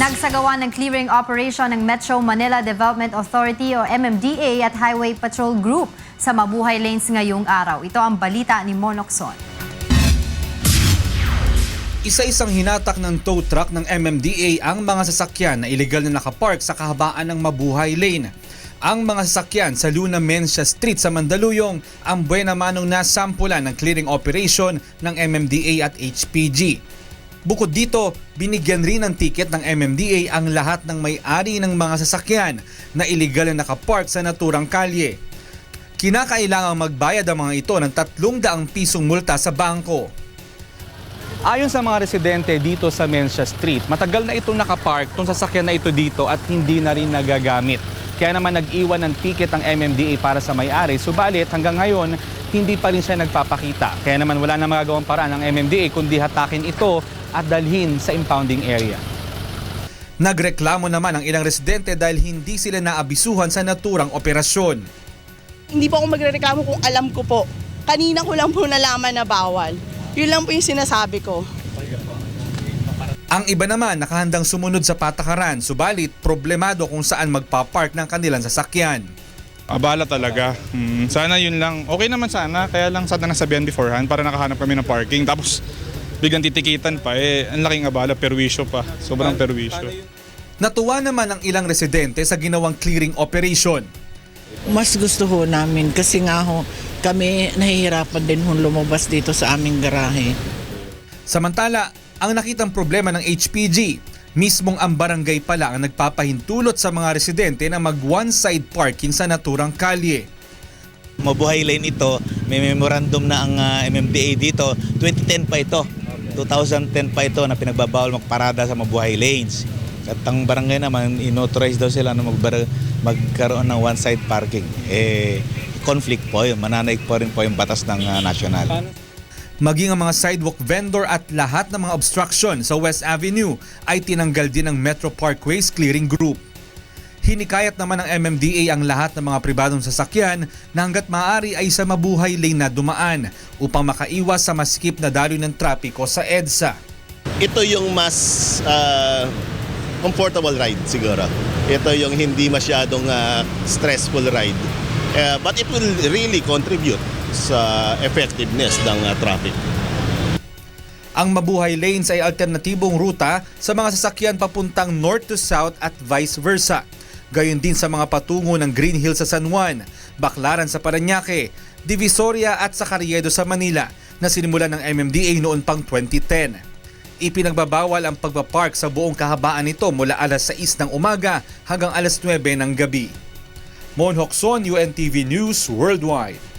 Nagsagawa ng clearing operation ng Metro Manila Development Authority o MMDA at Highway Patrol Group sa Mabuhay Lanes ngayong araw. Ito ang balita ni Monokson. Isa-isang hinatak ng tow truck ng MMDA ang mga sasakyan na iligal na nakapark sa kahabaan ng Mabuhay Lane. Ang mga sasakyan sa Luna Mencia Street sa Mandaluyong ang buena manong nasampulan ng clearing operation ng MMDA at HPG. Bukod dito, binigyan rin ng tiket ng MMDA ang lahat ng may-ari ng mga sasakyan na iligal na nakapark sa naturang kalye. Kinakailangang magbayad ang mga ito ng 300 pisong multa sa bangko. Ayon sa mga residente dito sa Mencia Street, matagal na itong nakapark itong sasakyan na ito dito at hindi na rin nagagamit. Kaya naman nag-iwan ng tiket ang MMDA para sa may-ari, subalit hanggang ngayon hindi pa rin siya nagpapakita. Kaya naman wala na magagawang paraan ng MMDA kundi hatakin ito at dalhin sa impounding area. Nagreklamo naman ang ilang residente dahil hindi sila naabisuhan sa naturang operasyon. Hindi po ako magrereklamo kung alam ko po. Kanina ko lang po nalaman na bawal. Yun lang po yung sinasabi ko. Ang iba naman nakahandang sumunod sa patakaran, subalit problemado kung saan magpapark ng kanilang sasakyan. Abala talaga. Sana yun lang. Okay naman sana, kaya lang sana nasabihan beforehand para nakahanap kami ng parking. Tapos biglang titikitan pa, ang laking abala, perwisyo pa. Sobrang perwisyo. Natuwa naman ang ilang residente sa ginawang clearing operation. Mas gusto ho namin kasi nga ho, kami nahihirapan din ho lumabas dito sa aming garahe. Samantala, ang nakitang problema ng HPG, mismong ang barangay pala ang nagpapahintulot sa mga residente na mag one-side parking sa naturang kalye. Mabuhay Lane ito, may memorandum na ang MMDA dito. 2010 pa ito. 2010 pa ito na pinagbabawal magparada sa Mabuhay Lanes. At ang barangay naman, inauthorize daw sila na magkaroon ng one-side parking. Conflict po yun. Mananaig po rin po yung batas ng nasyonal. Maging ang mga sidewalk vendor at lahat ng mga obstruction sa West Avenue ay tinanggal din ng Metro Parkways Clearing Group. Hinikayat naman ng MMDA ang lahat ng mga pribadong sasakyan na hanggat maaari ay sa Mabuhay Lane na dumaan upang makaiwas sa masikip na daloy ng trapiko sa EDSA. Ito yung mas comfortable ride siguro. Ito yung hindi masyadong stressful ride. But it will really contribute sa effectiveness ng traffic. Ang Mabuhay Lanes ay alternatibong ruta sa mga sasakyan papuntang north to south at vice versa. Gayon din sa mga patungo ng Green Hills sa San Juan, Baclaran sa Parañaque, Divisoria at sa Carriedo sa Manila na sinimulan ng MMDA noon pang 2010. Ipinagbabawal ang pagpapark sa buong kahabaan nito mula alas 6 ng umaga hanggang alas 9 ng gabi. Mon Hokson, UNTV News Worldwide.